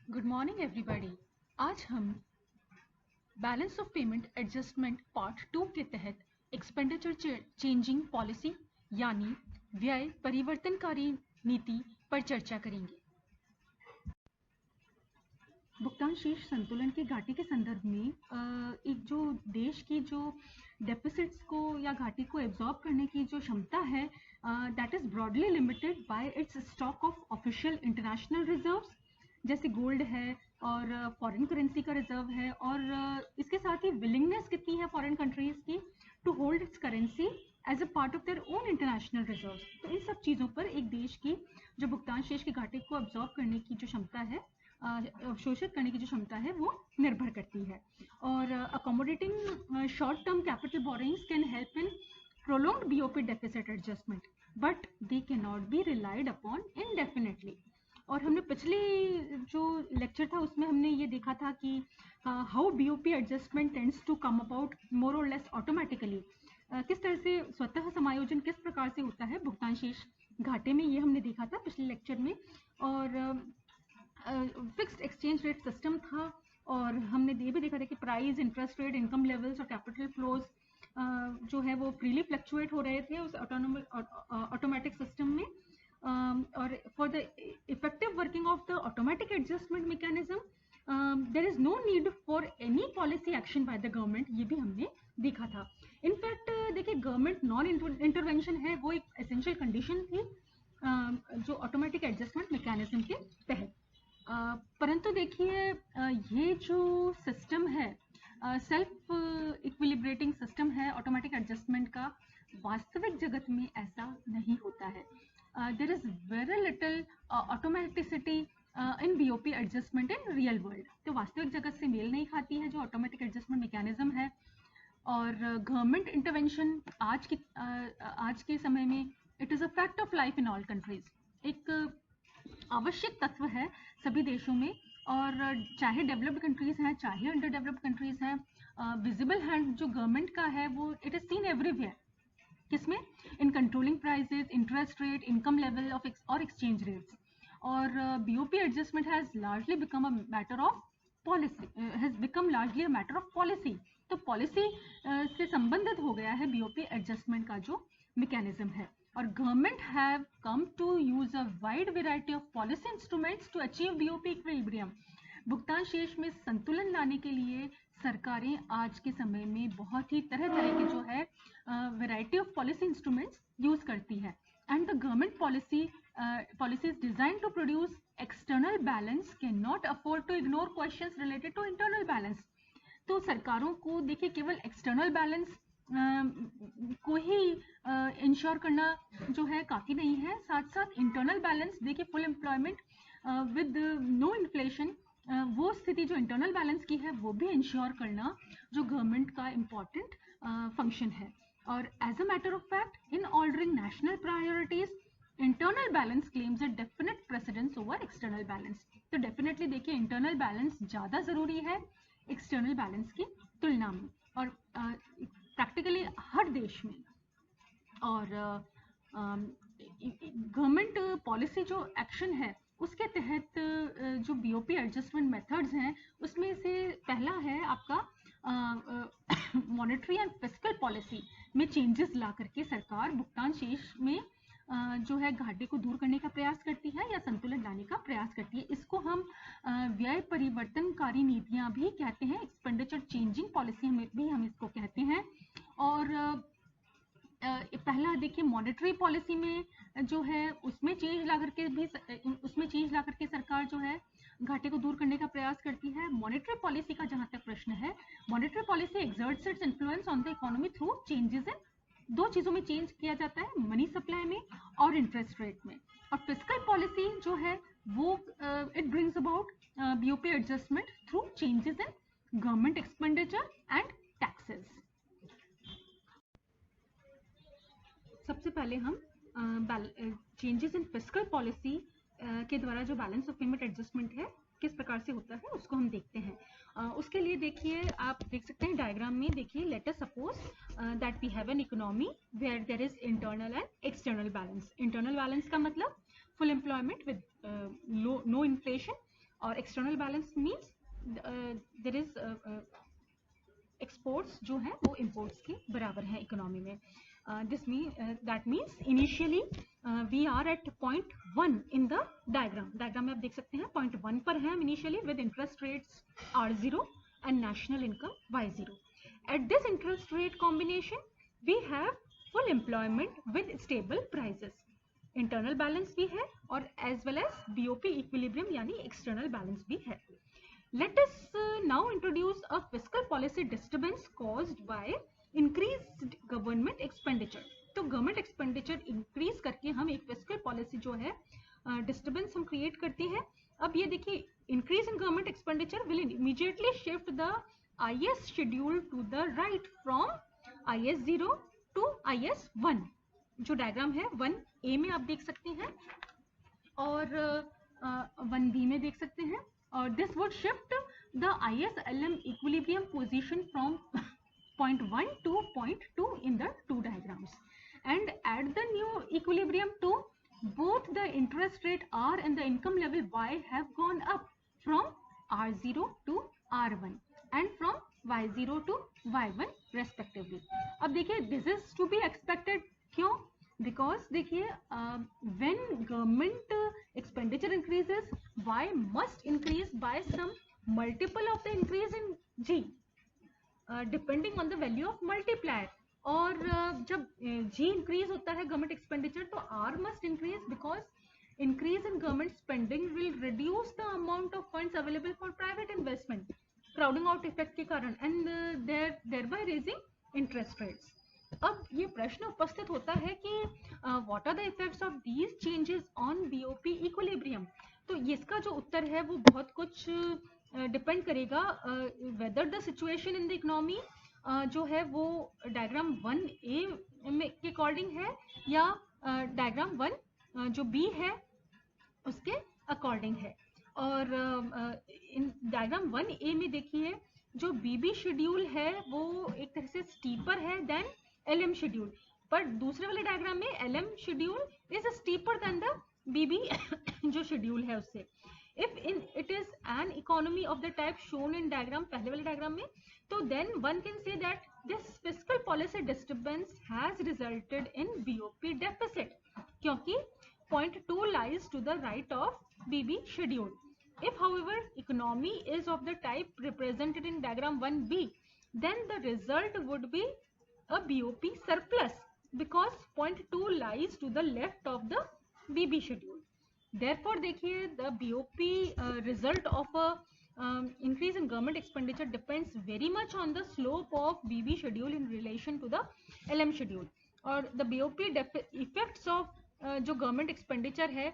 Good morning everybody. आज हम balance of payment adjustment part 2 के तहत एक्सपेंडिचर चेंजिंग पॉलिसी यानी व्यय परिवर्तनकारी नीति पर चर्चा करेंगे। भुगतान शीर्ष संतुलन की घाटी के संदर्भ में एक जो देश की जो डेफिसिट्स को या घाटी को एब्जॉर्ब करने की जो क्षमता है that is broadly limited by it's stock of official international reserves, जैसे गोल्ड है और फॉरेन करेंसी का रिजर्व है, और इसके साथ ही विलिंगनेस कितनी है फॉरेन कंट्रीज की to hold its currency as a part of their own international reserve. तो इन सब चीज़ों पर एक देश की जो भुगतान शेष की घाटी को अब्जॉर्ब करने की जो क्षमता है, अवशोषित करने की जो क्षमता है, वो निर्भर करती है। और accommodating short term capital borrowings can help in prolonged BOP deficit adjustment, but they cannot be relied upon indefinitely। और हमने पिछले जो लेक्चर था उसमें हमने ये देखा था कि how BOP adjustment tends to come about more और लेस ऑटोमेटिकली, किस तरह से स्वतः समायोजन किस प्रकार से होता है भुगतान शेष घाटे में, ये हमने देखा था पिछले लेक्चर में। और फिक्स्ड एक्सचेंज रेट सिस्टम था, और हमने ये भी देखा था कि price, interest rate, income levels और कैपिटल फ्लोज जो है वो फ्रीली फ्लक्चुएट हो रहे थे उस ऑटोमेटिक सिस्टम में। और for the effective working of the automatic adjustment mechanism there is no need for any policy action by the government, ये भी हमने देखा था। इनफैक्ट देखिए, गवर्नमेंट नॉन इंटरवेंशन है वो एक एसेंशियल कंडीशन थी जो ऑटोमेटिक एडजस्टमेंट मैकेनिज्म के तहत। परंतु देखिए, ये जो सिस्टम है, सेल्फ इक्विलिब्रेटिंग सिस्टम है ऑटोमेटिक एडजस्टमेंट का, वास्तविक जगत में ऐसा नहीं होता है। There is very little automaticity in BOP adjustment in real world. तो वास्तविक जगत से मेल नहीं खाती है जो ऑटोमेटिक एडजस्टमेंट मैकेनिज्म है। और गवर्नमेंट इंटरवेंशन आज के समय में it is a fact of life in all countries, एक आवश्यक तत्व है सभी देशों में। और चाहे डेवलप्ड कंट्रीज हैं चाहे अंडर डेवलप्ड कंट्रीज हैं, विजिबल हैंड जो गवर्नमेंट का है वो इट इज सीन एवरीवेयर। किसमें? In controlling prices, interest rate, income level of और एक्सचेंज रेट्स। और BOP adjustment has largely become a matter of policy, has become largely a matter of policy. तो policy से संबंधित हो गया है BOP adjustment का जो मैकेनिज्म है। और government have come to use a wide variety of policy instruments to achieve BOP equilibrium. भुगतान शेष में संतुलन लाने के लिए सरकारें आज के समय में बहुत ही तरह तरह के जो है variety of policy instruments use करती है। And the government policies designed to produce external balance cannot afford to ignore questions related to internal balance। तो सरकारों को देखिए केवल एक्सटर्नल बैलेंस को ही इंश्योर करना जो है काफ़ी नहीं है, साथ साथ इंटरनल बैलेंस, देखिए full employment with no inflation, वो स्थिति जो इंटरनल बैलेंस की है वो भी इंश्योर करना जो गवर्नमेंट का इम्पॉर्टेंट फंक्शन है। और as a matter of fact in ordering national priorities, internal balance claims a definite precedence over external balance. तो डेफिनेटली देखिए इंटरनल बैलेंस ज़्यादा ज़रूरी है एक्सटर्नल बैलेंस की तुलना में, और प्रैक्टिकली हर देश में। और गवर्नमेंट पॉलिसी जो एक्शन है उसके तहत जो BOP एडजस्टमेंट मेथड्स हैं उसमें से पहला है आपका मॉनेटरी एंड फिस्कल पॉलिसी में चेंजेस ला करके सरकार भुगतान शेष में जो है घाटे को दूर करने का प्रयास करती है या संतुलन लाने का प्रयास करती है। इसको हम व्यय परिवर्तनकारी नीतियां भी कहते हैं, एक्सपेंडिचर चेंजिंग पॉलिसी भी हम इसको कहते हैं। और पहला देखिए मॉनेटरी पॉलिसी में जो है उसमें चेंज ला करके सरकार जो है घाटे को दूर करने का प्रयास करती है। मॉनेटरी पॉलिसी का जहां तक प्रश्न है, monetary policy exerts its influence on the economy through changes in, दो चीजों में चेंज किया जाता है, मनी सप्लाई में और इंटरेस्ट रेट में। और फिस्कल पॉलिसी जो है वो it brings about BOP adjustment through changes in government expenditure and taxes. सबसे पहले हम चेंजेस इन फिस्कल पॉलिसी के द्वारा जो बैलेंस ऑफ पेमेंट एडजस्टमेंट है किस प्रकार से होता है उसको हम देखते हैं। उसके लिए देखिए, आप देख सकते हैं डायग्राम में, देखिए let us suppose that we have an economy where there is internal and external balance. Internal balance का मतलब full employment with no inflation, और external balance means there is exports जो है वो इंपोर्ट्स के बराबर है इकोनॉमी में. That means initially we are at point 1 in the diagram में आप देख सकते हैं पॉइंट 1 पर है हम initially with interest rates R0 and national income Y0. At this interest rate combination, we have full employment with stable prices. Internal balance भी है और as well as BOP equilibrium यानी external balance भी है. Let us now introduce a fiscal policy disturbance caused by increased government expenditure. तो government expenditure increase करके हम एक fiscal policy जो है disturbance हम create करते हैं. अब ये देखिए increase in government expenditure will immediately shift the IS schedule to the right from IS0 to IS1. जो डायग्राम है 1A में आप देख सकते हैं और 1B में देख सकते हैं और this would shift the IS-LM equilibrium position from point 1 to point 2 in the two diagrams. And at the new equilibrium 2, both the interest rate R and the income level Y have gone up from R0 to R1 and from Y0 to Y1 respectively. अब देखिए this is to be expected. क्यों? Because देखिए when government expenditure increases, Y must increase by some multiple of the increase in G depending on the value of multiplier. और जब G increase होता है government expenditure तो R must increase because increase in government spending will reduce the amount of funds available for private investment, crowding out effect के कारण and thereby raising interest rates. अब ये प्रश्न उपस्थित होता है कि what are the effects of these changes on BOP equilibrium. तो इसका जो उत्तर है वो बहुत कुछ डिपेंड करेगा whether the situation in the economy जो है वो डायग्राम 1A में के अकॉर्डिंग है या डायग्राम 1 जो B है उसके अकॉर्डिंग है. और इन डायग्राम 1A में देखिए जो BB शेड्यूल है वो एक तरह से स्टीपर है देन LM शेड्यूल, पर दूसरे वाले डायग्राम में LM schedule is steeper than the BB जो शेड्यूल है उससे. If it is an economy of the type shown in diagram पहले वाले डायग्राम में, तो then one can say that this fiscal policy disturbance has resulted in BOP deficit क्योंकि point 2 lies to the right of BB schedule. If however economy is of the type represented in diagram 1B, then the result would be a BOP surplus because point 2 lies to the left of the BB schedule. Therefore देखिए the BOP result of a increase in government expenditure depends very much on the slope of BB schedule in relation to the LM schedule. और the BOP effects of जो government expenditure है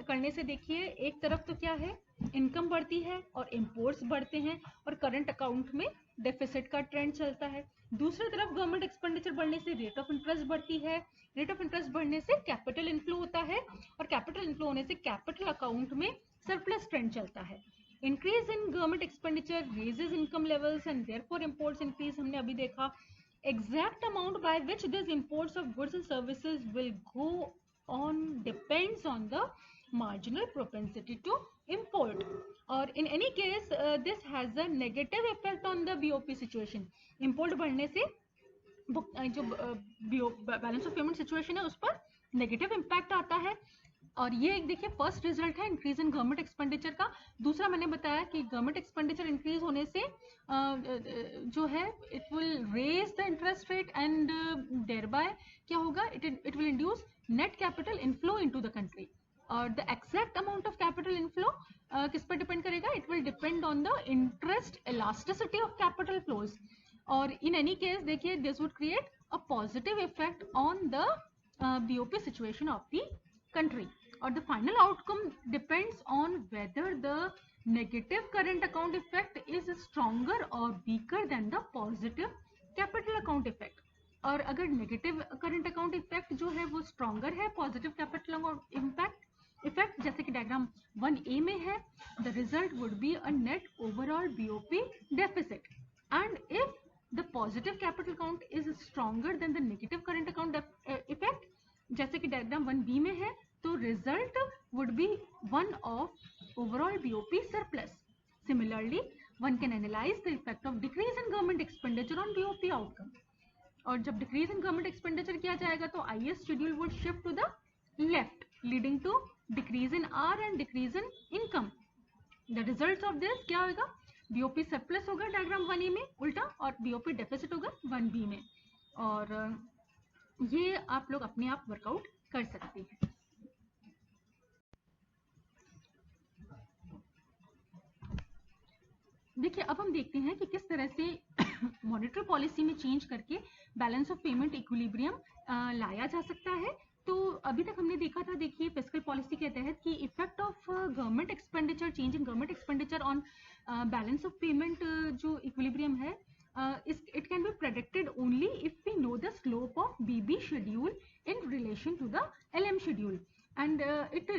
करने से देखिए एक तरफ तो क्या है इनकम बढ़ती है और इंपोर्ट्स बढ़ते हैं और करंट अकाउंट में डेफिसिट का ट्रेंड चलता है. दूसरी तरफ गवर्नमेंट एक्सपेंडिचर बढ़ने से रेट ऑफ इंटरेस्ट बढ़ती है, रेट ऑफ इंटरेस्ट बढ़ने से कैपिटल इनफ्लो होता है और कैपिटल इनफ्लो होने से कैपिटल अकाउंट में सरप्लस ट्रेंड चलता है. Increase in government expenditure raises income levels and therefore imports increase. हमने अभी देखा exact amount by which these imports of goods and services will go on depends on the marginal propensity to import, or in any case this has a negative effect on the BOP situation. import बढ़ने से जो balance of payment situation है उस पर negative impact आता है. और ये एक देखिए फर्स्ट रिजल्ट है इंक्रीज इन गवर्नमेंट एक्सपेंडिचर का. दूसरा मैंने बताया कि गवर्नमेंट एक्सपेंडिचर इंक्रीज होने से जो है it will raise the interest rate and thereby क्या होगा it will induce net capital inflow into the country. और the exact amount of capital inflow किस पर डिपेंड करेगा? It will depend on the interest elasticity of capital flows. और in any case देखिए this would create a positive effect on the BOP situation of the country. Or the final outcome depends on whether the negative current account effect is stronger or weaker than the positive capital account effect. और अगर negative current account effect जो है वो stronger है positive capital account impact effect जैसे कि diagram 1A में है, the result would be a net overall BOP deficit. And if the positive capital account is stronger than the negative current account effect जैसे कि diagram 1B में है, तो result would be one of overall BOP surplus. Similarly one can analyse the effect of decrease in government expenditure on BOP outcome. और जब decrease in government expenditure किया जाएगा तो IS schedule would shift to the left, leading to decrease in R and decrease in income. The result of this क्या होगा? BOP surplus होगा diagram 1A में उल्टा, और बीओपी डेफिसिट होगा 1B में. और ये आप लोग अपने आप वर्कआउट कर सकते हैं. देखिए अब हम देखते हैं कि किस तरह से मॉनेटरी पॉलिसी में चेंज करके बैलेंस ऑफ पेमेंट इक्विलिब्रियम लाया जा सकता है. तो अभी तक हमने देखा था, देखिए फिस्कल पॉलिसी के तहत कि effect of government expenditure, change in government expenditure on balance of payment जो इक्विलिब्रियम है, it can be predicted only if we know the slope of BB schedule in relation to the LM schedule. And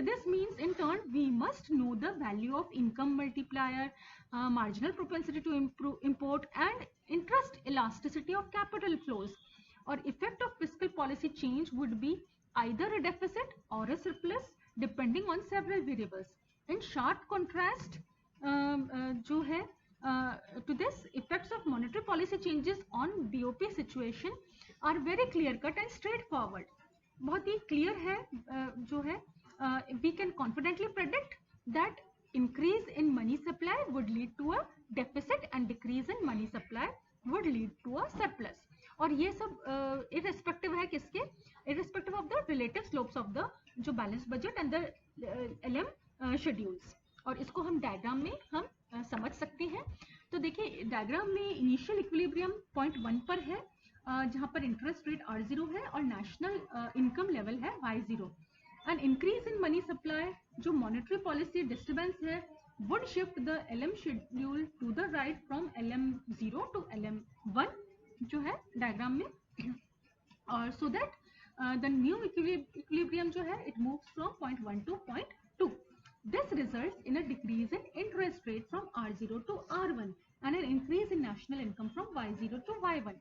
this means in turn we must know the value of income multiplier, marginal propensity to import and interest elasticity of capital flows. Or effect of fiscal policy change would be either a deficit or a surplus depending on several variables. In sharp contrast जो है to this, effects of monetary policy changes on BOP situation are very clear cut and straightforward. बहुत ही clear है जो है, we can confidently predict that increase in money supply would lead to a deficit and decrease in money supply would lead to a surplus. और ये सब irrespective है किसके? Irrespective of the relative slopes of the जो balance budget and the LM schedules. और इसको हम diagram में हम समझ सकते हैं. तो देखिए डायग्राम में इनिशियल इक्विलिब्रियम पॉइंट 1 पर है, जहां पर इंटरेस्ट रेट R0 है और नेशनल इनकम लेवल है Y0. And increase in money supply जो मॉनेटरी पॉलिसी डिस्टर्बेंस है would shift the LM schedule to the right from LM0 to LM1 जो है डायग्राम में. और so that the new equilibrium जो है it moves from point 1 to point 2. This results in a decrease in interest rate from R0 to R1 and an increase in national income from Y0 to Y1.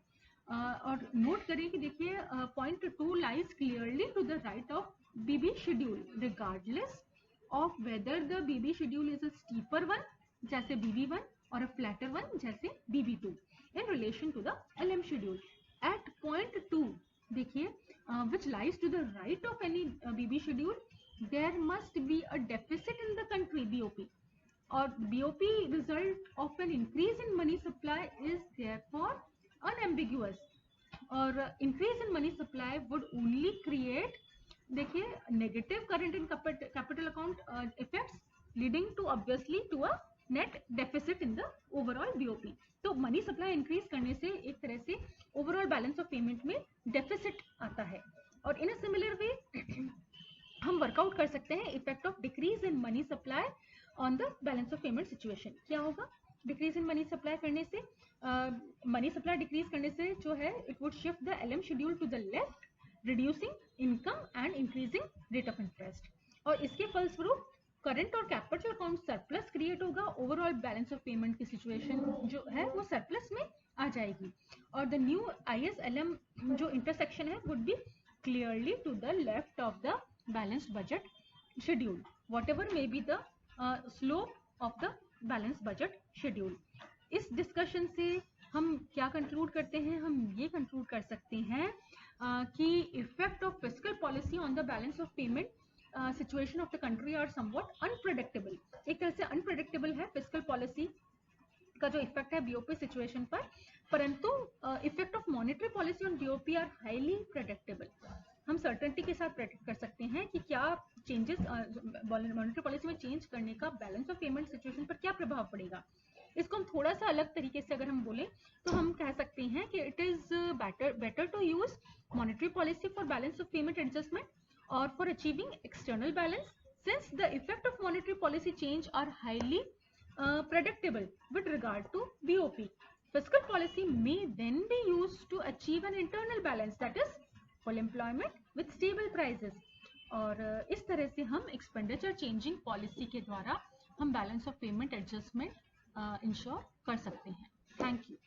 और note करें कि देखिए point 2 lies clearly to the right of BB schedule regardless of whether the BB schedule is a steeper one जैसे BB1 और a flatter one जैसे BB2 in relation to the LM schedule. At point 2 देखिए which lies to the right of any BB schedule, there must be a deficit in the country BOP, or BOP result of an increase in money supply is therefore unambiguous. और increase in money supply would only create देखिए negative current and capital account effects leading to obviously to a net deficit in the overall BOP. तो money supply increase करने से एक तरह से overall balance of payment में deficit आता है. और इन अ सिमिलर वे हम वर्कआउट कर सकते हैं effect of decrease in money supply on the balance of payment situation. क्या होगा डिक्रीज इन मनी सप्लाई करने से? मनी सप्लाई डिक्रीज करने से जो है it would shift the LM schedule to the left, reducing income and increasing rate of interest. और इसके फलस्वरूप करंट और कैपिटल अकाउंट सरप्लस क्रिएट होगा. ओवरऑल बैलेंस ऑफ पेमेंट की सिचुएशन जो है वो सरप्लस में आ जाएगी. और द न्यू IS-LM जो इंटरसेक्शन है would be clearly to the left of the balanced budget schedule whatever may be the slope of the balanced budget schedule. इस डिस्कशन से हम क्या कंक्लूड करते हैं? हम ये कंक्लूड कर सकते हैं कि effect of fiscal policy on the balance of payment situation of the country are somewhat unpredictable. एक तरह से अनप्रेडिक्टेबल है फिस्कल पॉलिसी का जो इफेक्ट है बीओपी सिचुएशन पर, परंतु effect of monetary policy on BOP are highly predictable. हम सर्टेनिटी के साथ प्रेडिक्ट कर सकते हैं कि क्या चेंजेस मॉनेटरी पॉलिसी में चेंज करने का बैलेंस ऑफ पेमेंट सिचुएशन पर क्या प्रभाव पड़ेगा. इसको हम थोड़ा सा अलग तरीके से अगर हम बोलें तो हम कह सकते हैं कि it is better to use monetary policy for balance of payment adjustment or for achieving external balance, since the effect of monetary policy change are highly predictable with regard to BOP. Fiscal policy may then be used to achieve an internal balance, that is full employment with stable prices. और इस तरह से हम expenditure changing policy के द्वारा हम balance of payment adjustment ensure कर सकते हैं. Thank you.